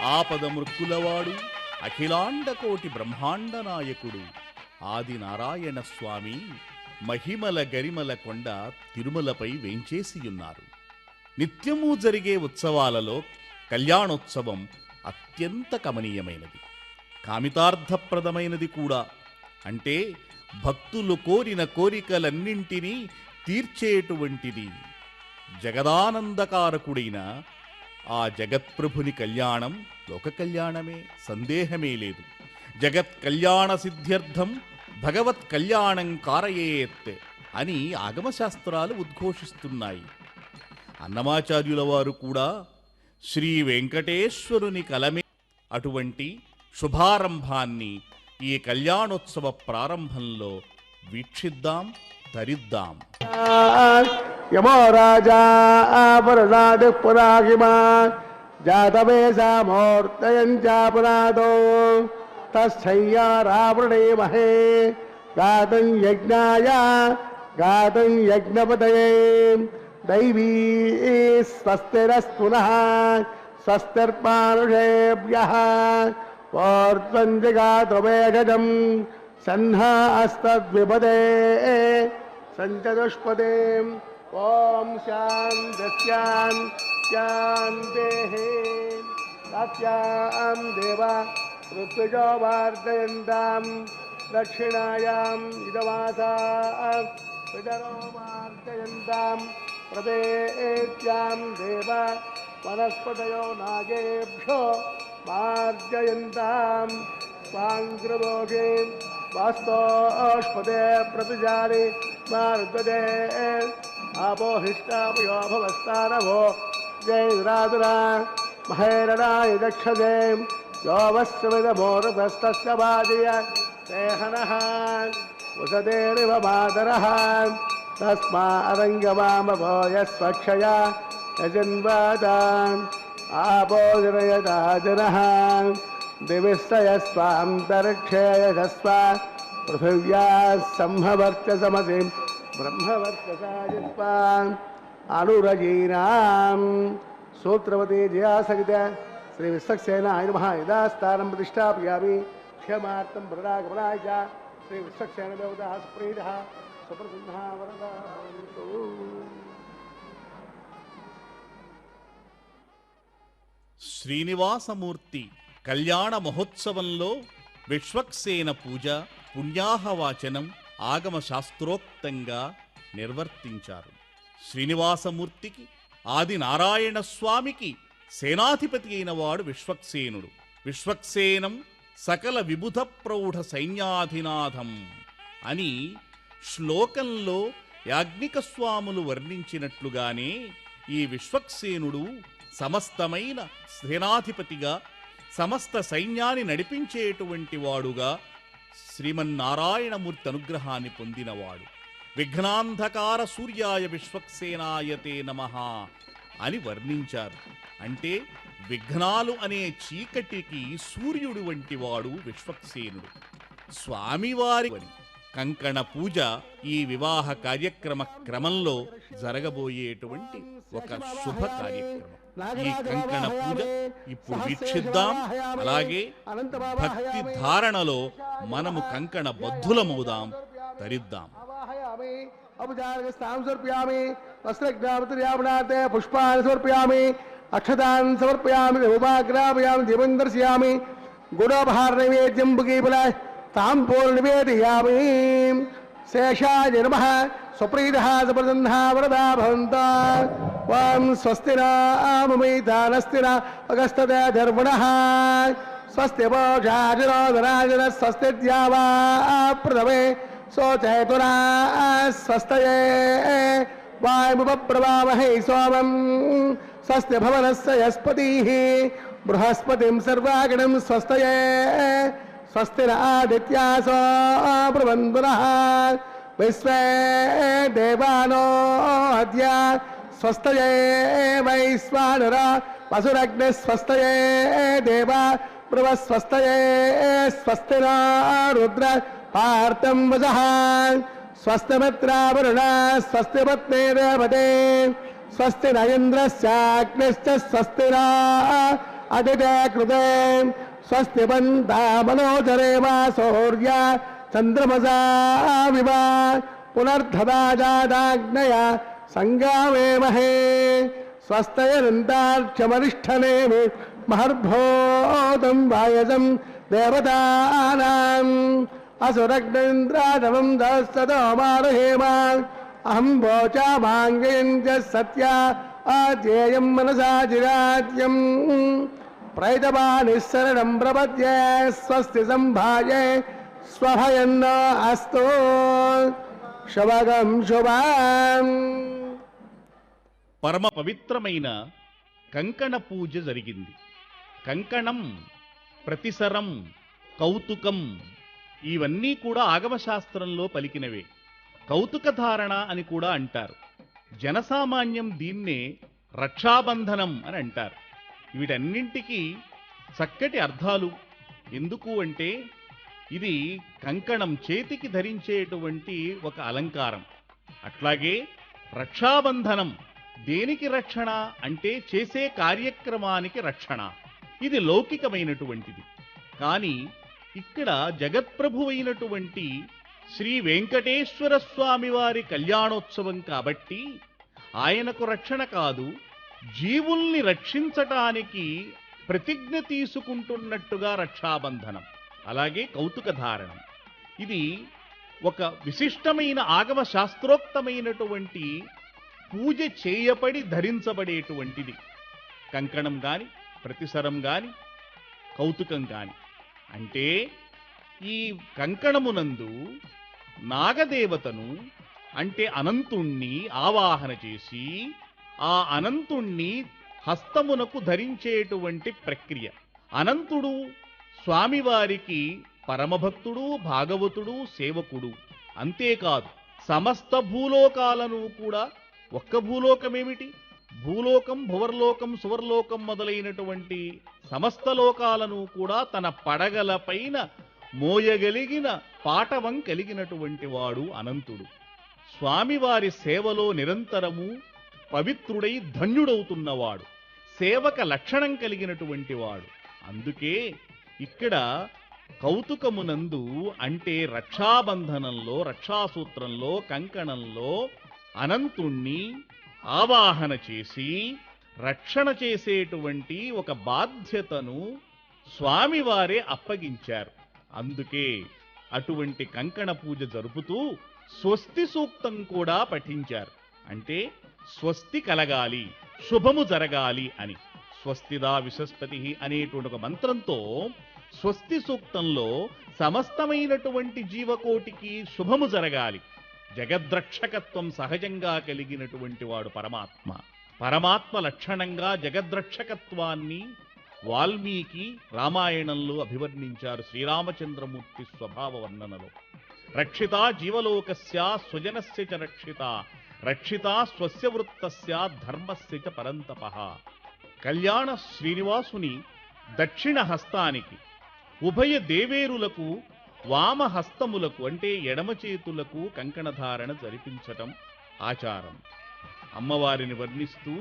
ఆపద మృక్కులవాడు అఖిలాండకోటి బ్రహ్మాండ నాయకుడు ఆది నారాయణ స్వామి మహిమల గరిమల కొండ తిరుమలపై వేంచేసియున్నారు. నిత్యము జరిగే ఉత్సవాలలో కళ్యాణోత్సవం అత్యంత కమనీయమైనది, కామితార్థప్రదమైనది కూడా. అంటే భక్తులు కోరిన కోరికలన్నింటినీ తీర్చేటువంటిది. జగదానందకారకుడైన ఆ జగత్ప్రభుని కళ్యాణం లోక కళ్యాణమే, సందేహమే లేదు. జగత్ కళ్యాణ సిద్ధ్యర్థం భగవత్ కళ్యాణం కారయేత్ అని ఆగమశాస్త్రాలు ఉద్ఘోషిస్తున్నాయి. అన్నమాచార్యుల వారు కూడా శ్రీ వెంకటేశ్వరుని కలమే. అటువంటి శుభారంభాన్ని ఈ కళ్యాణోత్సవ ప్రారంభంలో వీక్షిద్దాం, తరిద్దాం. యమో రాజా పురనాది పురాహిమా జాతవేశామూర్తయం చాపురాదో తస్సయ్యారావృణేమహే గాతం యజ్ఞాయ గాతం యజ్ఞపతయే దైవీ స్వస్తిరస్తునః స్వస్తిర్మానుషేభ్యః ఓర్ధ్వం జగాత్రమేఘజం సన్హా అస్తద్విపదే సంచతుష్పదే. ఓం శాంత్యాం శాంతేః సత్యాం దేవ ఋత్విజో వార్ధయంతాం దక్షిణాయాం ఇదవాసా పితరో వార్ధయంతాం ప్రదేత్యాం దేవ వనస్పతయో నాగేభ్యో మార్జయంతాం స్వాంగ్రదోషే వాస్తోష్పదే ప్రతిజాని మారుద్వదే ఆపోహిష్టాపయో భవస్తానభో జైరాదురా మహేరణాయ దక్షదే యోవస్మిదమోరతస్తస్య బాధయ సేహనః వసదేరివ మాతరః తస్మా అరంగమామభో యస్వక్షయా యజన్వాదాం ఆపోజనయతా జనః దివిస్తయస్వాంతరిక్షే యజస్వ పృథివ్యా సంహవర్చసమసి బ్రహ్మవర్చసా అనురజీనాం. సూత్రవతి జయాసగిత శ్రీ విశ్వక్సేనాయ నమః. యథాస్థానం ప్రతిష్టాపయామి క్షమార్థం వరదాగమనాయ చ శ్రీ విశ్వక్సేన దేవతా సుప్రీతః సుప్రసిద్ధః వరదా భవంతు. శ్రీనివాసమూర్తి కళ్యాణ మహోత్సవంలో విశ్వక్సేన పూజ, పుణ్యాహవాచనం ఆగమ శాస్త్రోక్తంగా నిర్వర్తించారు. శ్రీనివాసమూర్తికి ఆది నారాయణ స్వామికి సేనాధిపతి అయిన వాడు విశ్వక్సేనుడు. విశ్వక్సేనం సకల విబుధ ప్రౌఢ సైన్యాధినాథం అని శ్లోకంలో యాజ్ఞిక స్వాములు వర్ణించినట్లుగానే ఈ విశ్వక్సేనుడు సమస్తమైన సేనాధిపతిగా, సమస్త సైన్యాన్ని నడిపించేటువంటి వాడుగా శ్రీమన్నారాయణమూర్తి అనుగ్రహాన్ని పొందినవాడు. విఘ్నాంధకార సూర్యాయ విశ్వక్సేనాయతే నమః అని వర్ణించారు. అంటే విఘ్నాలు అనే చీకటికి సూర్యుడు వంటి వాడు విశ్వక్సేనుడు. స్వామివారి కంకణ పూజ ఈ వివాహ కార్యక్రమ క్రమంలో జరగబోయేటువంటి ఒక శుభ కార్యక్రమం. ఈ కంకణ పూజ ఇప్పుడు వీక్షిద్దాం. అలాగే భక్తి ధారణలో మనము కంకణ బద్ధులమవుదాం, తరిద్దాం. పుష్పాన్ని సమర్పయామి, అక్షతాన్ని సమర్పయామి, ఉపాగ్రాపయామి, దీపం దర్శయామి, గుడోపహార నైవేద్యం బుగీబల తాంబూల నివేదయామి. శేషాయ నమః. స్వప్రీతః సుప్రసన్నః వరదా భవంతా. ఓం స్వస్తి నామమైతానస్తి అగస్తతే ధర్మణః. స్వస్తి పోషాజనోదరాజన స్వస్తి ద్యావా ప్రథమే సోచేతునా స్వస్తయే వాయుముపప్రవామహే సోమం. స్వస్తి భవనస్య యస్పతిః బృహస్పతిం సర్వాగణం స్వస్తయే. స్వస్తి ఆదిత్యాసో బ్రవంతునః. విశ్వే దేవానో అద్య స్వస్తయే వైశ్వానర. వసురగ్ని స్వస్తయే దేవ బ్రవస్వస్తయే. స్వస్తి రుద్ర పార్థం వసః. స్వస్తిమిత్రావరుణ. స్వస్తి పత్నే దేవతే. స్వస్తి నైంద్రశ్చాగ్నిశ్చ. స్వస్తి అదితే కృతే స్వస్తి పంతా మనోజరేమ సౌర్య చంద్రమసా వివ పునర్ధదా జాదాగ్నయ సంగామేమహే స్వస్తయనంతార్చమరిష్టనేమి మహర్భోతం వాయసం దేవతానాం అసురగ్నేంద్రాదవం దస్తదోమారహేమ అహం వోచామాంగయంచ సత్య ఆధ్యేయం మనసా చిరాజ్యం ప్రైతపానిశరణం ప్రపద్యే స్వస్తి సంభాయే స్వభయన్న అస్తో శుభగం శుభం. పరమ పవిత్రమైన కంకణ పూజ జరిగింది. కంకణం, ప్రతిసరం, కౌతుకం ఇవన్నీ కూడా ఆగమశాస్త్రంలో పలికినవే. కౌతుక ధారణ అని కూడా అంటారు. జనసామాన్యం దీన్నే రక్షాబంధనం అని అంటారు. వీటన్నింటికీ చక్కటి అర్థాలు. ఎందుకు అంటే ఇది కంకణం, చేతికి ధరించేటువంటి ఒక అలంకారం. అట్లాగే రక్షాబంధనం దేనికి రక్షణ అంటే చేసే కార్యక్రమానికి రక్షణ. ఇది లౌకికమైనటువంటిది. కానీ ఇక్కడ జగత్ప్రభువైనటువంటి శ్రీ వెంకటేశ్వర స్వామి వారి కళ్యాణోత్సవం కాబట్టి ఆయనకు రక్షణ కాదు, జీవుల్ని రక్షించటానికి ప్రతిజ్ఞ తీసుకుంటున్నట్టుగా రక్షాబంధనం. అలాగే కౌతుక ధారణం. ఇది ఒక విశిష్టమైన ఆగమ శాస్త్రోక్తమైనటువంటి పూజ చేయబడి ధరించబడేటువంటిది. కంకణం గాని, ప్రతిసరం గాని, కౌతుకం గాని. అంటే ఈ కంకణమునందు నాగదేవతను అంటే అనంతుణ్ణి ఆవాహన చేసి ఆ అనంతుణ్ణి హస్తమునకు ధరించేటువంటి ప్రక్రియ. అనంతుడు స్వామివారికి పరమభక్తుడు, భాగవతుడు, సేవకుడు. అంతేకాదు సమస్త భూలోకాలను కూడా, ఒక్క భూలోకమేమిటి, భూలోకం, భువర్లోకం, సువర్లోకం మొదలైనటువంటి సమస్త లోకాలను కూడా తన పడగల పైన మోయగలిగిన పాటవం కలిగినటువంటి వాడు అనంతుడు. స్వామివారి సేవలో నిరంతరము పవిత్రుడై ధన్యుడవుతున్నవాడు, సేవక లక్షణం కలిగినటువంటి వాడు. అందుకే ఇక్కడ కౌతుకమునందు అంటే రక్షాబంధనంలో, రక్షాసూత్రంలో, కంకణంలో అనంతుణ్ణి ఆవాహన చేసి రక్షణ చేసేటువంటి ఒక బాధ్యతను స్వామివారే అప్పగించారు. అందుకే అటువంటి కంకణ పూజ జరుపుతూ స్వస్తి సూక్తం కూడా పఠించారు. అంటే స్వస్తి కలగాలి, శుభము జరగాలి అని. స్వస్తిదా విశస్పతి అనేటువంటి ఒక మంత్రంతో స్వస్తి సూక్తంలో సమస్తమైనటువంటి జీవకోటికి శుభము జరగాలి. జగద్రక్షకత్వం సహజంగా కలిగినటువంటి వాడు పరమాత్మ. పరమాత్మ లక్షణంగా జగద్రక్షకత్వాన్ని వాల్మీకి రామాయణంలో అభివర్ణించారు శ్రీరామచంద్రమూర్తి స్వభావ వర్ణనలో. రక్షిత జీవలోకస్య స్వజనస్య చ రక్షిత, రక్షిత స్వస్య వృత్తస్య ధర్మస్య చ పరంతపః. కళ్యాణ శ్రీనివాసుని దక్షిణ హస్తానికి, ఉభయ దేవేరులకు వామహస్తములకు అంటే ఎడమ చేతులకు కంకణధారణ జరిపించటం ఆచారం. అమ్మవారిని వర్ణిస్తూ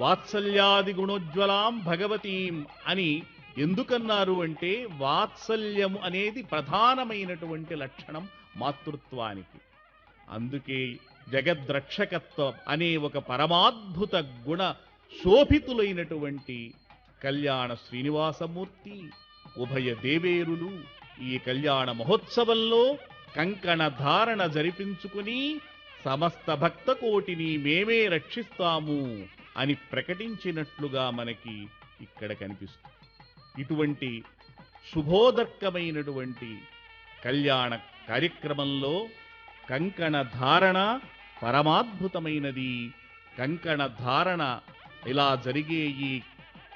వాత్సల్యాది గుణోజ్వలాం భగవతీం అని ఎందుకన్నారు అంటే వాత్సల్యము అనేది ప్రధానమైనటువంటి లక్షణం మాతృత్వానికి. అందుకే జగద్రక్షకత్వం అనే ఒక పరమాద్భుత గుణ శోభితులైనటువంటి కళ్యాణ శ్రీనివాసమూర్తి, ఉభయ దేవేరులు ఈ కళ్యాణ మహోత్సవంలో కంకణ ధారణ జరిపించుకుని సమస్త భక్త కోటిని మేమే రక్షిస్తాము అని ప్రకటించినట్లుగా మనకి ఇక్కడ కనిపిస్తుంది. ఇటువంటి శుభోదర్కమైనటువంటి కళ్యాణ కార్యక్రమంలో కంకణ ధారణ పరమాద్భుతమైనది. కంకణ ధారణ ఇలా జరిగే ఈ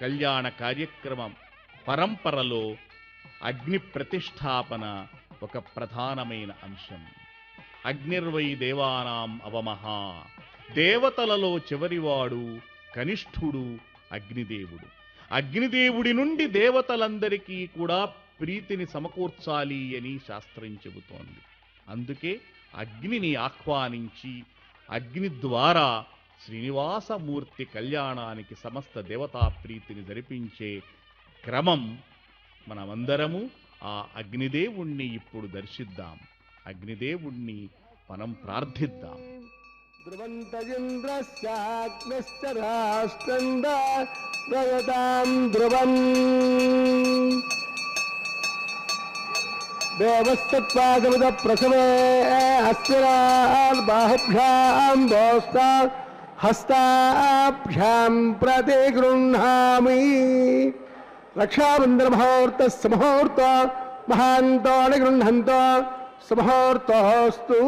కళ్యాణ కార్యక్రమం పరంపరలో అగ్ని ప్రతిష్టాపన ఒక ప్రధానమైన అంశం. అగ్నిర్వై దేవానాం అవమహ, దేవతలలో చివరివాడు కనిష్ఠుడు అగ్నిదేవుడు. అగ్నిదేవుడి నుండి దేవతలందరికీ కూడా ప్రీతిని సమకూర్చాలి అని శాస్త్రం చెబుతోంది. అందుకే అగ్నిని ఆహ్వానించి అగ్ని ద్వారా శ్రీనివాసమూర్తి కళ్యాణానికి సమస్త దేవతా ప్రీతిని జరిపించే క్రమం మనమందరము ఆ అగ్నిదేవుణ్ణి ఇప్పుడు దర్శిద్దాం. అగ్నిదేవుణ్ణి మనం ప్రార్థిద్దాం. ధ్రువంతజింద్రస్యాగ్నిశ్చ రాష్ట్రందాం ధ్రువం దేవస్తత్వాగమద ప్రసవే అస్మిరాబాహుభ్యాం దోస్తా హస్తాభ్యాం ప్రతిగృహ్ణామి. రక్షాబంధనముహూర్త సుముహూర్త మహాంతో నిగృహంతో సుముహూర్తోస్తు.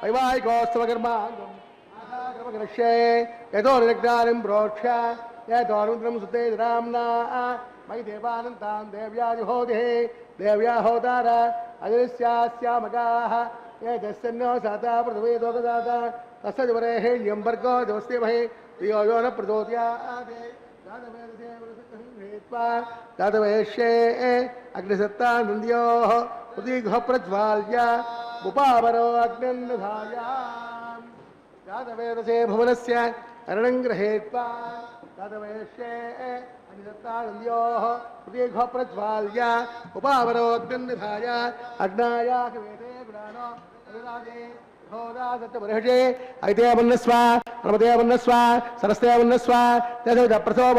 వైవాహికోత్సవకర్మాగర్మగృష్యే యతో నిగ్నానిం ప్రోక్ష యతోరుద్రం సుతే రామ్నా మయి దేవానంతాం దేవ్యాజుహోదే దేవ్యా హోతార అదిస్యాస్యామగాః ఏతస్యన్నో సాతా పృథివీదోగదాత తస్య వరేహ్యం భర్గో దోస్తిమహి ధియో యో న ప్రచోదయాత్ దాతవేష్యే అగ్నిసత్తా నంద్యోః ఉదీఘ ప్రజ్వాల్య ఉపావరో అగ్నిర్నిధాయాం జాతవేదసే భువనస్య అరణం గృహేత్వా జాతవేష్యే అగ్నిసత్తా నంద్యోః ఉదీఘ ప్రజ్వాల్య ఉపావరో అగ్నిర్నిధాయ అగ్నాయాక వేదే పురాణో అనురాగే ఘోరాసత్యమర్హషే ఐతేవన్నస్వ ప్రమదేవన్నస్వ సరస్తేవన్నస్వ తథ ప్రసోభ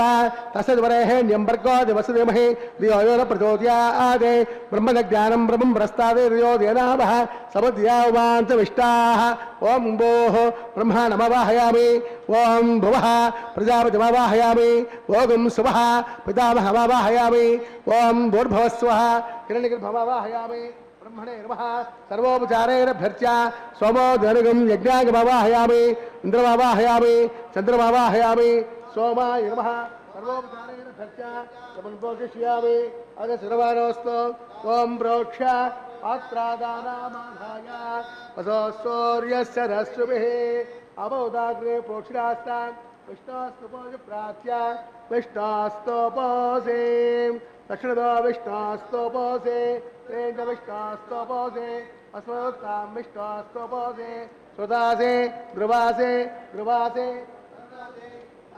తస్యద్వరేహ్యం భర్గో దివసదేమహి ధియో యో న ప్రచోదయాత్ బ్రహ్మజ్ఞానం బ్రహ్మం ప్రస్తాదేర్యోదేనాభః సమద్యావాంతవిష్టాః. ఓం భోః బ్రహ్మాణమవాహయామి. ఓం భువః ప్రజాపతిమవాహయామి. ఓం సువః పితామహమవాహయామి. ఓం భూర్భువస్వః హిరణ్యగర్భమవాహయామి. బ్రహ్మణే నమః. సర్వోపచారేణ భర్త్య సోమో ధనుగం యజ్ఞాగమవాహయామి. ఇంద్రమవాహయామి. చంద్రమవాహయామి. సోమాయ నమః. సర్వోపచారేణ భర్త్య సమన్పోషయామి. అద శిరవానోస్తు. ఓం ప్రోక్ష ఆత్రాదానామాధాయ వసో సూర్యస్య రశ్మిభిః అమోదాగ్రే ప్రోక్షిరాస్తాం విష్ణోస్తోపోజ ప్రాచ్య విష్ణోస్తోపోసే దక్షిణదో విష్ణోస్తోపోసే ేంద్ర విష్ణోస్తోపోసే అస్మోత్తాం విష్ణోస్తోపోసే సుదాసే ధ్రువాసే ధ్రువాసే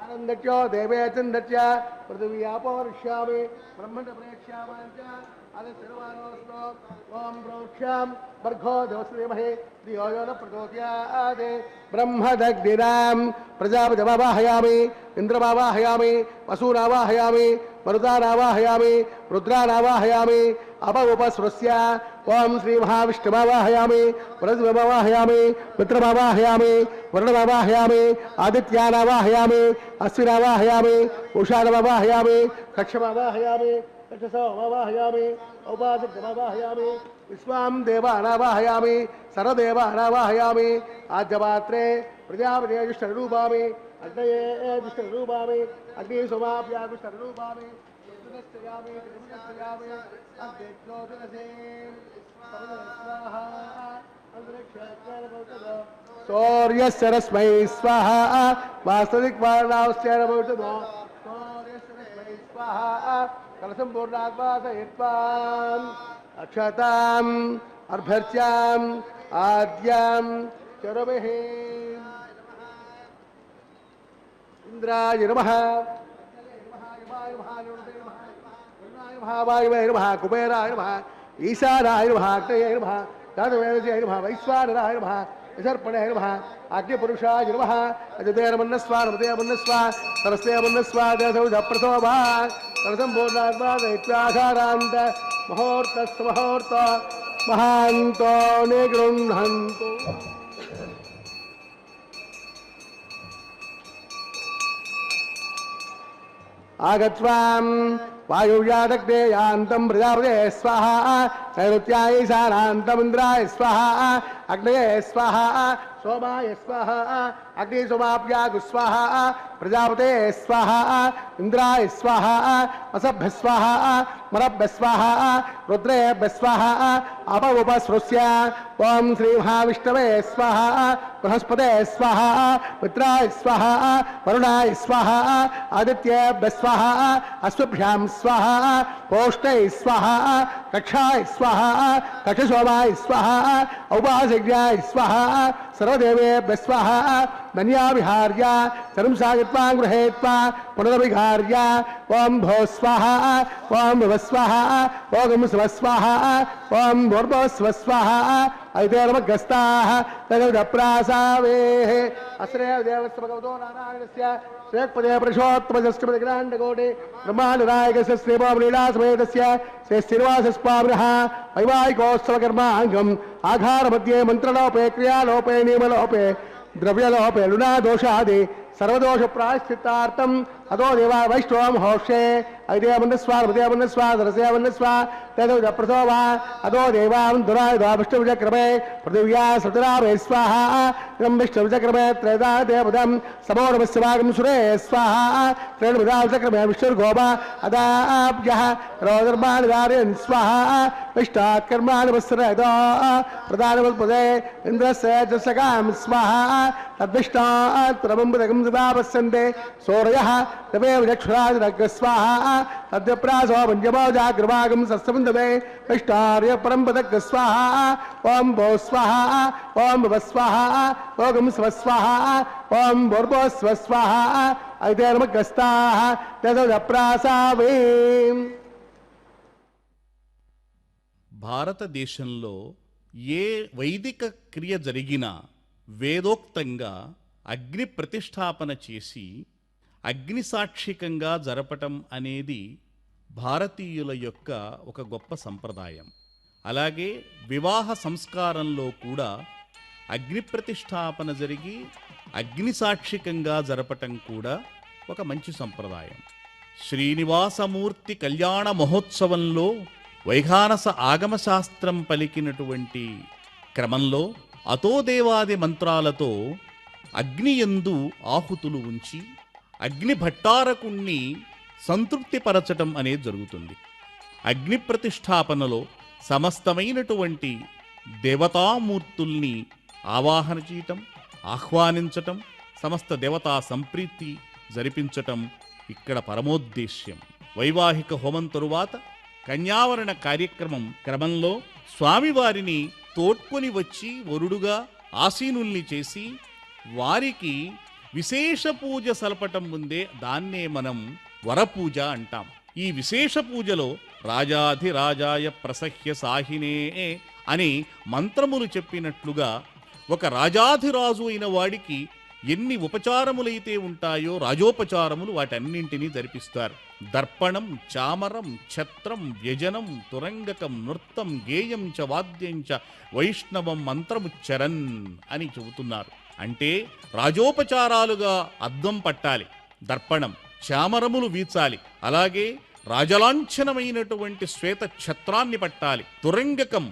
ఆనందక్యో దేవేచందత్య పృథివ్యాపోరిష్యామి బ్రహ్మణ ప్రేక్ష్యామాంచ అది శర్వానోస్తో. ఓం ప్రోక్ష్యాం భర్గో దేవశ్రీమహే ధియో యో న ప్రచోదయాత్ బ్రహ్మదగ్నినాం ప్రజాపతిమవాహయామి. ఇంద్రమవాహయామి. వసూనావాహయామి. మరుతానావాహయామి. రుద్రానావాహయామి. అపఉపసృస్య. ఓం శ్రీ మహావిష్ణుమవాహయామి. వరుణమవాహయామి. మిత్రమవాహయామి. వరుణమవాహయామి. ఆదిత్యానావాహయామి. అశ్వినావాహయామి. ఉషానమవాహయామి. కక్షమవాహయామి. కక్షసోమవాహయామి. ఔపాసకమవాహయామి. విశ్వాం దేవానావాహయామి. సర్వదేవానావాహయామి. ఆద్యపాత్రే ప్రజాపతే దుష్టరూపామి. అగ్నయే దుష్టరూపామి. అగ్ని సోమాభ్యాదుష్టరూపామి. సూర్యస్య రశ్మై స్వాహ వాస్తవిక్వారణాశ్చర భవిష్యదో. సూర్యస్య రశ్మై స్వాహ కలసం పూర్ణాద్వాసయత్వాం అక్షతాం అర్భర్త్యాం ఆద్యాం చరభిః. ఇంద్రాయ నమః. వాయువే నమః. కుబేరాయ నమః. ఈశానాయ నమః. అగ్నయే నమః. దానవేదసే నమః. వైశ్వానరాయ నమః. విసర్పణే నమః. అగ్నిపురుషాయ నమః. అజతేరమన్నస్వ నమతేమన్నస్వ సరస్తేమన్నస్వ దేశౌజ ప్రసోభా కలసం పూర్ణాద్వాసయత్వాధారాంత ముహూర్తస్ముహూర్త మహాంతో నిగృహంతు. ఆగత్వాం వాయువ్యాదగ్నే యాంతం ప్రజాపతే స్వాహా नैऋत्याय ईशानान्तमिन्द्राय स्वाहा अग्नये स्वाहा सोमाय स्वाहा अग्नि सोमाभ्यागु स्वाहा प्रजापते स्वाहा इंद्राय स्वाहा असभ्य स्वाहा मरभ्य स्वाहा रुद्रेभ्य स्वाहा अपवपसृस्य ओम श्री महाविष्णवे स्वाहा बृहस्पते स्वाहा मित्राय स्वाहा वरुणाय स्वाहा आदित्येभ्य स्वाहा अश्वभ्यां स्वाहा पोष्टै स्वाहा कक्षाय स्वाहा कक्षसोमाय स्वाहा औपासज्ञाय स्वाहा सर्वदेवेभ्य स्वाहा धन्याविहार्य सर्वं सागित्वा गृहेत्वा पुनरभिहार्य ओम भो स्वाहा ओम भव स्वाहा ओम स्व स्वाहा ओम भूर्भुवः स्वः स्वाहा ऐतेर्मगस्ताः तदप्रासावेः अश्रेय देवस्य भगवतो नारायणस्य श्रेयःपदे पुरुषोत्तमजस्कमदिग्राण्डकोटि ब्रह्माण्डनायकस्य श्रीभवलीलासमेतस्य श्री श्रीनिवासस्वामिनः वैवाहिकोत्सवकर्माङ्गम् आधारमध्ये मन्त्रलोपे क्रियालोपे नियमलोपे द्रव्यलोपे लुणादोषादि सर्वदोष प्रायश्चित्तार्थम अतो देवा वैष्णवं होषे ऐदेवन्नस्वा हृदयवन्नस्वा दरसेवन्नस्वा तदोज प्रसोवा अतो देवां दुरायुधा विष्णुविचक्रमे पृथिव्या सतरावे स्वाहा इदं विष्णुविचक्रमे त्रयदा देवदं समोरवस्यवागं सुरे स्वाहा त्रेणुविधा विचक्रमे विष्णुर्गोपा अदाभ्यः रोदर्माणिधारयन् स्वाहा विष्टाकर्माणि वस्त्रयतो प्रधानवल्पदे इन्द्रस्य जसकां स्वाहा तद्विष्टात् प्रबम्बदगं सदा पश्यन्ते सूर्यः तमेव चक्षुरादिरग् स्वाहा तद्यप्रासो पञ्चमोजाग्रवागं सस्यवन्दते विष्टार्य परम्पदग् स्वाहा ओम भो स्वाहा ओम भव स्वाहा ओम स्व स्वाहा ओम भूर्भुवः स्वः स्वाहा ऐतेर्मगस्ताः तदप्रासावे. భారతదేశంలో ఏ వైదిక క్రియ జరిగినా వేదోక్తంగా అగ్ని ప్రతిష్టాపన చేసి అగ్ని సాక్షికంగా జరపటం అనేది భారతీయుల యొక్క ఒక గొప్ప సంప్రదాయం. అలాగే వివాహ సంస్కారంలో కూడా అగ్ని ప్రతిష్టాపన జరిగి అగ్ని సాక్షికంగా జరపటం కూడా ఒక మంచి సంప్రదాయం. శ్రీనివాసమూర్తి కళ్యాణ మహోత్సవంలో వైఖానస ఆగమశాస్త్రం పలికినటువంటి క్రమంలో అతోదేవాది మంత్రాలతో అగ్నియందు ఆహుతులు ఉంచి అగ్ని భట్టారకుణ్ణి సంతృప్తిపరచటం అనేది జరుగుతుంది. అగ్ని ప్రతిష్టాపనలో సమస్తమైనటువంటి దేవతామూర్తుల్ని ఆవాహన చేయటం, ఆహ్వానించటం, సమస్త దేవతా సంప్రీతి జరిపించటం ఇక్కడ పరమోద్దేశ్యం. వైవాహిక హోమం తరువాత కన్యావరణ కార్యక్రమం క్రమంలో స్వామివారిని తోడ్కొని వచ్చి వరుడుగా ఆసీనుల్ని చేసి వారికి విశేష పూజ సలపటం ముందే దాన్నే మనం వరపూజ అంటాం. ఈ విశేష పూజలో రాజాధిరాజాయ ప్రసహ్య సాహినే అని మంత్రములు చెప్పినట్లుగా ఒక రాజాధిరాజు అయిన వాడికి ఎన్ని ఉపచారములైతే ఉంటాయో రాజోపచారములు వాటన్నింటినీ జరిపిస్తారు. దర్పణం, చామరం, ఛత్రం, వ్యజనం, తురంగకం, నృత్తం, గేయం చ వాద్యం చ వైష్ణవం మంత్రముచ్చరన్ అని చెబుతున్నారు. అంటే రాజోపచారాలుగా అద్దం పట్టాలి, దర్పణం, చామరములు వీచాలి, అలాగే రాజలాంఛనమైనటువంటి శ్వేత ఛత్రాన్ని పట్టాలి, తురంగకం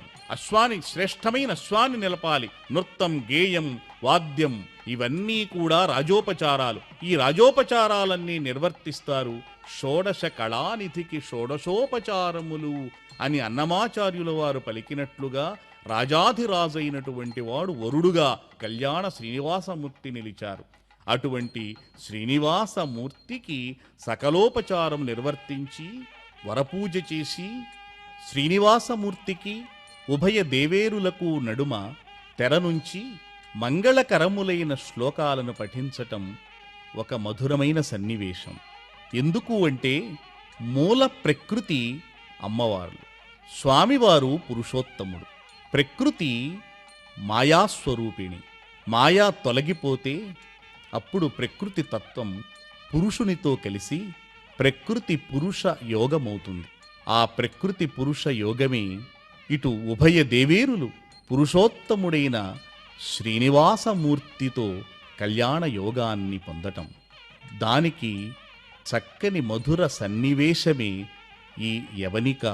శ్రేష్టమైన అశ్వాన్ని నిలపాలి, నృత్తం, గేయం, వాద్యం ఇవన్నీ కూడా రాజోపచారాలు. ఈ రాజోపచారాలన్నీ నిర్వర్తిస్తారు. షోడశ కళానిధికి షోడశోపచారములు అని అన్నమాచార్యుల వారు పలికినట్లుగా రాజాధిరాజైనటువంటి వాడు వరుడుగా కళ్యాణ శ్రీనివాసమూర్తి నిలిచారు. అటువంటి శ్రీనివాసమూర్తికి సకలోపచారం నిర్వర్తించి వరపూజ చేసి శ్రీనివాసమూర్తికి ఉభయ దేవేరులకు నడుమ తెర నుంచి మంగళకరములైన శ్లోకాలను పఠించటం ఒక మధురమైన సన్నివేశం. ఎందుకు అంటే మూల ప్రకృతి అమ్మవారు, స్వామివారు పురుషోత్తముడు. ప్రకృతి మాయాస్వరూపిణి. మాయా తొలగిపోతే అప్పుడు ప్రకృతి తత్వం పురుషునితో కలిసి ప్రకృతి పురుష యోగమవుతుంది. ఆ ప్రకృతి పురుష యోగమే ఇటు ఉభయ దేవేరులు పురుషోత్తముడైన శ్రీనివాసమూర్తితో కళ్యాణ యోగాన్ని పొందటం. దానికి చక్కని మధుర సన్నివేశమే ఈ యవనిక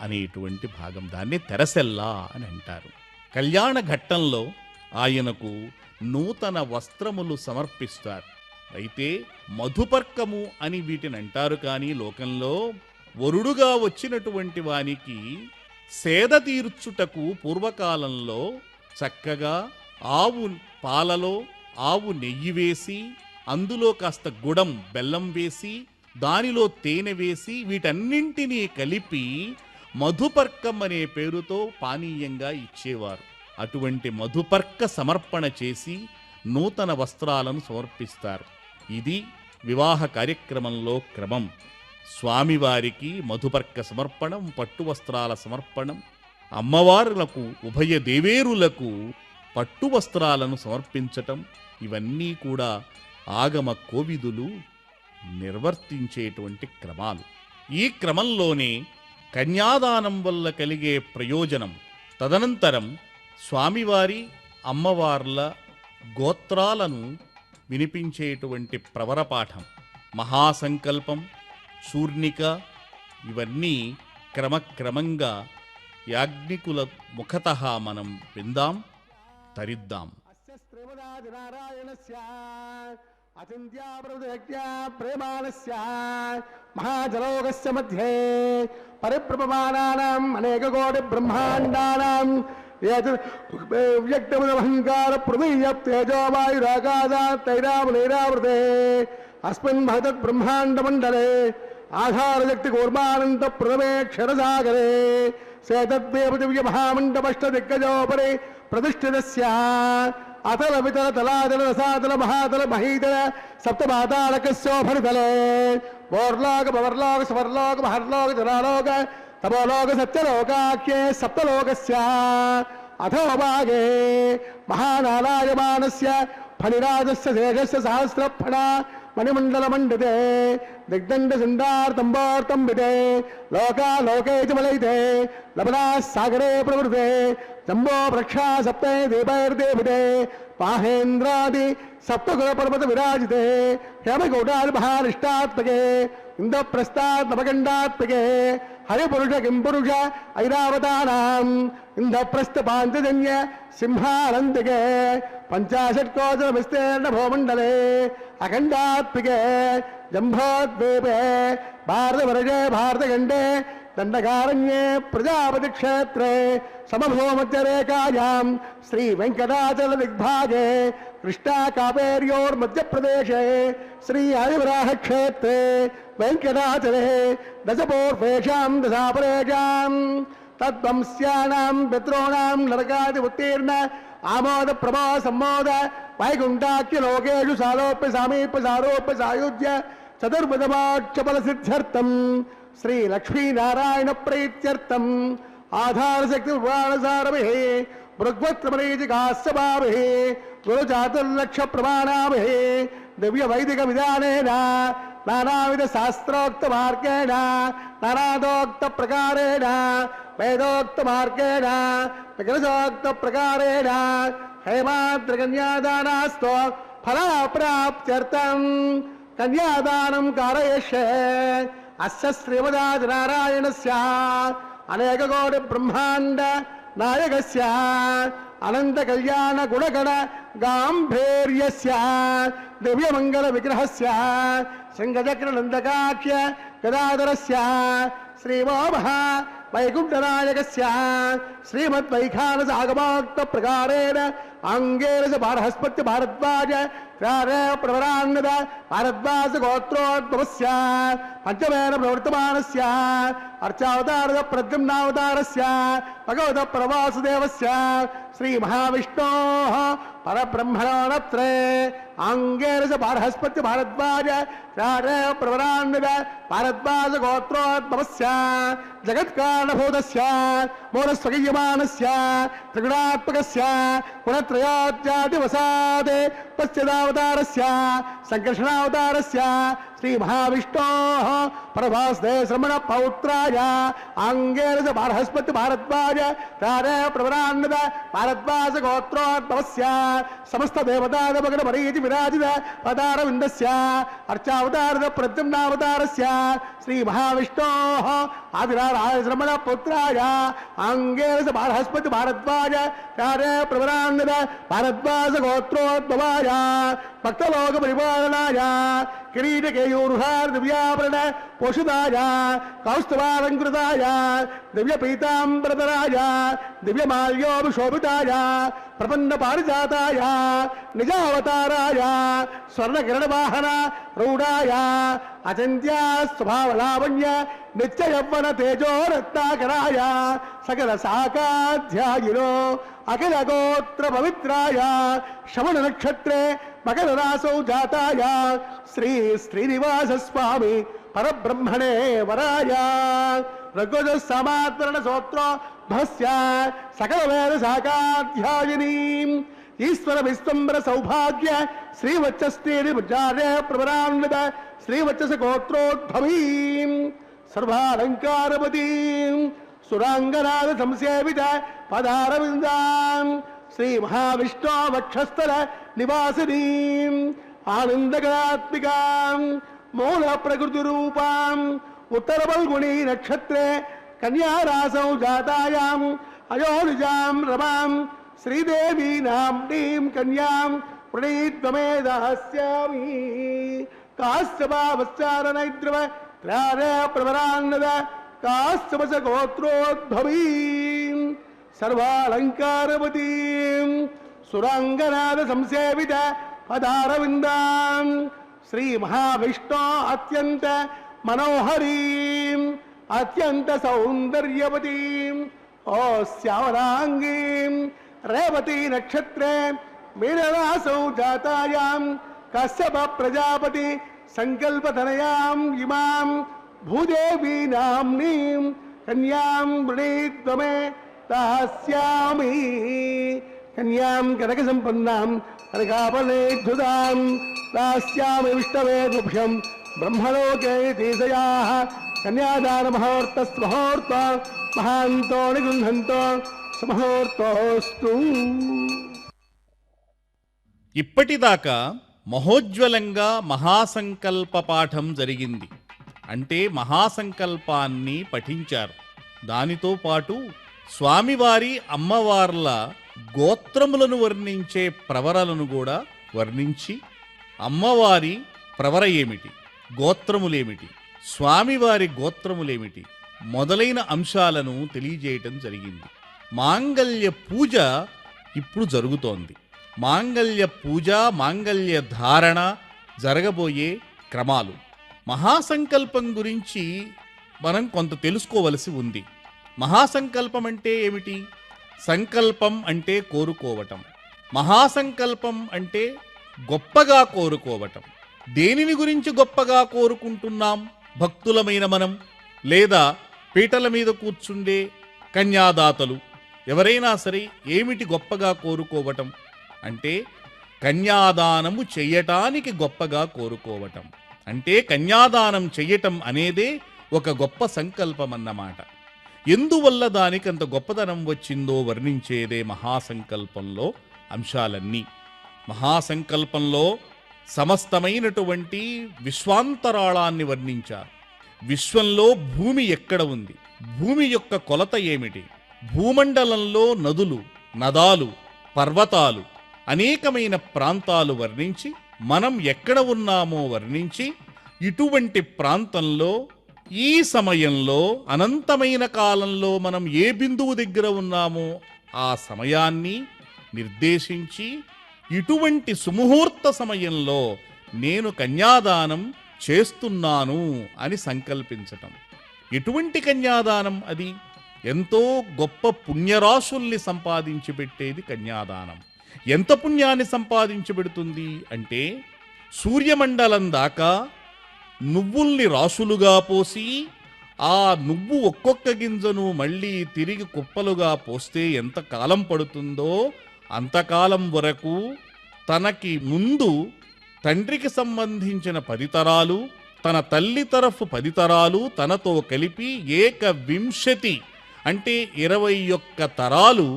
అనేటువంటి భాగం, దాన్ని తెరసెల్లా అని అంటారు. కళ్యాణ ఘట్టంలో ఆయనకు నూతన వస్త్రములు సమర్పిస్తారు. అయితే మధుపర్కము అని వీటిని అంటారు. కానీ లోకంలో వరుడుగా వచ్చినటువంటి వానికి సేద తీర్చుటకు పూర్వకాలంలో చక్కగా ఆవు పాలలో ఆవు నెయ్యి వేసి, అందులో కాస్త గుడం బెల్లం వేసి, దానిలో తేనె వేసి, వీటన్నింటినీ కలిపి మధుపర్కం అనే పేరుతో పానీయంగా ఇచ్చేవారు. అటువంటి మధుపర్క సమర్పణ చేసి నూతన వస్త్రాలను సమర్పిస్తారు. ఇది వివాహ కార్యక్రమంలో క్రమం. స్వామివారికి మధుపర్క సమర్పణం, పట్టు వస్త్రాల సమర్పణం, అమ్మవారులకు ఉభయ దేవేరులకు పట్టు వస్త్రాలను సమర్పించటం, ఇవన్నీ కూడా ఆగమ కోవిదులు నిర్వర్తించేటువంటి క్రమాలు. ఈ క్రమంలోనే కన్యాదానం వల్ల కలిగే ప్రయోజనం, తదనంతరం స్వామివారి అమ్మవార్ల గోత్రాలను వినిపించేటువంటి ప్రవరపాఠం, మహాసంకల్పం, శూర్ణిక, ఇవన్నీ క్రమక్రమంగా యాజ్ఞికుల ముఖతః మనం విందాం, తరిద్దాం. ప్రేమానస్య మహాజలోకస్య మధ్యే పరిప్రపమానానాం అనేక కోటి బ్రహ్మాండానాం వ్యక్తముదహంకార ప్రమేయ తేజోవాయురాకాశాత్ తైరావృతే అస్మిన్ మహతత్ బ్రహ్మాండ మండలే ఆధారశక్తి కూర్మానంద ప్రథమే క్షరసాగరే సేతద్దేవ దివ్య మహామండపష్ట దిగ్గజోపరి ప్రతిష్ఠితస్య అతల వితల తలాతల రసాతల మహాతల మహీతల సప్తమాతాళకస్యోభరితలే ఓర్లోక పవర్లోక స్వర్లోక మహర్లోక జనాలోక తపోలోక సత్యలోకాఖ్యే సప్తలోకస్య అథోభాగే మహానాలాయమానస్య ఫణిరాజస్య శేషస్య సహస్రఫణ మణిమండల మండితే దిగ్దండ సిండార్తంబోర్తంబితే లోకాలోకే చ మలయితే లవణా సాగరే ప్రవృతే జంబో ప్రక్షా సప్తే దీపైర్దేవితే పాహేంద్రాది సప్తగుణ పర్వత విరాజితే హేమగౌడాది మహానిష్టాత్మకే ఇంద్రప్రస్థాత్ నవగండాత్మకే హరిపురుష కింపురుష ఐరావతానాం ఇంద్రప్రస్థ పాంచజన్య సింహానందికే పంచాశత్కోజన విస్తీర్ణ భూమండలే అఖండాత్మికే జంభోద్వీపే భారతవర్షే భారతఖండే దండకారణ్యే ప్రజాపతి క్షేత్రే సమభూమధ్యరేఖాయాం శ్రీ వెంకటాచల దిగ్భాగే కృష్ణా కావేర్యోర్మధ్యప్రదేశే శ్రీ హరివరాహ క్షేత్రే వెంకటాచలే దశపూర్వేషాం దశాపరేషాం తద్వంశ్యానాం పితॄణాం నరకాది ఉత్తీర్ణ ఆమోద ప్రభా సమ్మోద వైకుంఠాఖ్య లోకేషు సాలోప్య సామీప్య సారోప్య సాయుధ్య చతుర్విధమాక్షఫల సిద్ధ్యర్థం శ్రీ లక్ష్మీనారాయణ ప్రీత్యర్థం ఆధారశక్తి పురాణసారభి భృగ్వత్రమరీచికాస్యభాభి గురుచాతుర్లక్ష ప్రమాణాభి దివ్య వైదిక విధానేన నానావిధ శాస్త్రోక్త మార్గేణ నానాదోక్త ప్రకారేణ వేదోక్త మార్గేణ విగ్రహోక్త ప్రకారేణ హేమాద్రి కన్యాదానాస్తో ఫలాప్రాప్త్యర్థం కన్యాదానం కారయిష్యే అస్య శ్రీమదాదినారాయణస్య అనేక కోటి బ్రహ్మాండ నాయకస్య అనంత కళ్యాణ గుణగణ గాంభీర్యస్య దివ్యమంగళ విగ్రహస్య శృంగచక్ర నందకాఖ్య గదాధరస్య శ్రీమోమః వైకుంఠనాయకస్య శ్రీమద్వైఖానస ఆగమోక్త ప్రకారేణ అంగేన చ బార్హస్పత్య భారద్వాజ ప్రవరాన్నద భారద్వాజ గోత్రోద్భవస్య పంచమేన ప్రవర్తమానస్య అర్చావతారద ప్రద్యుమ్నావతారస్య భగవత ప్రవాసుదేవస్య శ్రీ మహావిష్ణోః పరబ్రహ్మణోత్రే అంగేన చ బార్హస్పత్య భారద్వాజ ప్రవరాన్నద భారద్వాజ గోత్రోద్భవస్య జగత్కారణభూతస్య మూలస్వగీయమానస్య త్రిగుణాత్మకస్య గుణత్రయోజ్యాదివసాదే పశ్చిదావ కూర్మావతారస్య సంకర్షణావతారస్య శ్రీ మహావిష్ణోః ప్రభాస్తే శ్రమణ పౌత్రాయ అంగేన చ బృహస్పతి భారద్వాజ తారే ప్రవరాన్నద భారద్వాజ గోత్రోద్భవస్య సమస్త దేవతాదమగణ మరీచి విరాజిత పదారవిందస్య అర్చావతారద ప్రద్యుమ్నావతారస్య శ్రీ మహావిష్ణోః ఆదిరారాయ శ్రమణ పుత్రాయ అంగేన చ బృహస్పతి భారద్వాజ తారే ప్రవరాన్నద భారద్వాజ గోత్రోద్భవాయ భక్తలోక పరిపాలనాయ కిరీటకేయూరుహార దివ్యాభరణ పోషితాయ కౌస్తుభాలంకృతాయ దివ్య పీతాంబరధరాయ దివ్యమాల్యోభిశోభితాయ ప్రపన్న పారిజాతాయ నిజావతారాయ స్వర్ణకిరణవాహన రూఢాయ అచింత్య స్వభావలావణ్య నిత్య యవ్వన తేజో రత్నాకరాయ సకల శాఖాధ్యాయునో అఖిల గోత్ర పవిత్రాయ శ్రవణ నక్షత్రే మకర రాసౌ జాతాయ శ్రీ శ్రీనివాస స్వామి పరబ్రహ్మణే వరాయ ఋగ్వేద సమాత్మరణ సూత్రో భస్య సకల వేద శాఖాధ్యాయిని ఈశ్వర విశ్వంబర సౌభాగ్య శ్రీవచ్చస్తేరి విచార్య ప్రవరాన్విత శ్రీవచ్చస గోత్రోద్భవీం సర్వాలంకారవతీం సురాంగనాథ సంసేవిత పదారవిందాం శ్రీ మహావిష్ణు వక్షస్థల నివాసినీం ఆనందకరాత్మికాం మూల ప్రకృతి రూపాం ఉత్తర ఫల్గుణీ నక్షత్రే కన్యారాసౌ జాతాయాం అయోనిజాం రమాం శ్రీదేవీ నామ్నీం కన్యాం ప్రణీత్వమే దాస్యామి కాశ్యపావశ్చారణైద్రవ త్రారే ప్రవరాన్నద కాశ్యపస గోత్రోద్భవీం సర్వాలంకారవతీం సురాంగనాథ సంసేవిత పదారవిందాం శ్రీ మహావిష్ణు అత్యంత మనోహరీం అత్యంత సౌందర్యవతీం ఓ శ్యామలాంగీం రేవతీ నక్షత్రే మీనరాసౌ జాతాయాం కశ్యప ప్రజాపతి సంకల్పతనయాం ఇమాం భూదేవీ నామ్నీం కన్యాం వృణీత్వమే దాస్యామి కన్యాం కనక సంపన్నాం కనకాపలేద్ధుతాం దాస్యామి విష్ణవే తుభ్యం బ్రహ్మలోకే తీసయాః కన్యాదాన మహోర్తస్మహోర్త మహాంతో నిగృహంతో సమహోర్తోస్తు. ఇప్పటిదాకా మహోజ్వలంగా మహాసంకల్ప పాఠం జరిగింది. అంటే మహాసంకల్పాన్ని పఠించారు. దానితో పాటు స్వామివారి అమ్మవార్ల గోత్రములను వర్ణించే ప్రవరలను కూడా వర్ణించి అమ్మవారి ప్రవర ఏమిటి, గోత్రములేమిటి, స్వామివారి గోత్రములేమిటి మొదలైన అంశాలను తెలియజేయటం జరిగింది. మాంగళ్య పూజ ఇప్పుడు జరుగుతోంది. మాంగళ్య పూజ, మాంగళ్య ధారణ జరగబోయే క్రమాలు. మహాసంకల్పం గురించి మనం కొంత తెలుసుకోవలసి ఉంది. మహాసంకల్పం అంటే ఏమిటి? సంకల్పం అంటే కోరుకోవటం. మహాసంకల్పం అంటే గొప్పగా కోరుకోవటం. దేనిని గురించి గొప్పగా కోరుకుంటున్నాం? భక్తులమైన మనం, లేదా పీటల మీద కూర్చుండే కన్యాదాతలు, ఎవరైనా సరే ఏమిటి గొప్పగా కోరుకోవటం అంటే కన్యాదానము చెయ్యటానికి గొప్పగా కోరుకోవటం. అంటే కన్యాదానం చెయ్యటం అనేదే ఒక గొప్ప సంకల్పం అన్నమాట. ఎందువల్ల దానికి అంత గొప్పదనం వచ్చిందో వర్ణించేదే మహాసంకల్పంలో అంశాలన్నీ. మహాసంకల్పంలో సమస్తమైనటువంటి విశ్వాంతరాళాన్ని వర్ణించారు. విశ్వంలో భూమి ఎక్కడ ఉంది, భూమి యొక్క కొలత ఏమిటి, భూమండలంలో నదులు, నదాలు, పర్వతాలు, అనేకమైన ప్రాంతాలు వర్ణించి మనం ఎక్కడ ఉన్నామో వర్ణించి ఇటువంటి ప్రాంతంలో ఈ సమయంలో అనంతమైన కాలంలో మనం ఏ బిందువు దగ్గర ఉన్నామో ఆ సమయాన్ని నిర్దేశించి ఇటువంటి సుముహూర్త సమయంలో నేను కన్యాదానం చేస్తున్నాను అని సంకల్పించటం. ఎటువంటి కన్యాదానం అది? ఎంతో గొప్ప పుణ్యరాశుల్ని సంపాదించి పెట్టేది కన్యాదానం. ఎంత పుణ్యాన్ని సంపాదించి పెడుతుంది అంటే సూర్యమండలం దాకా నువ్వుల్ని రాశులుగా పోసి ఆ నువ్వు ఒక్కొక్క గింజను మళ్ళీ తిరిగి కుప్పలుగా పోస్తే ఎంత కాలం పడుతుందో అంతకాలం వరకు తనకి ముందు తండ్రికి సంబంధించిన 10 తరాలు, తన తల్లి తరఫు 10 తరాలు తనతో కలిపి 21 అంటే 21 తరాలు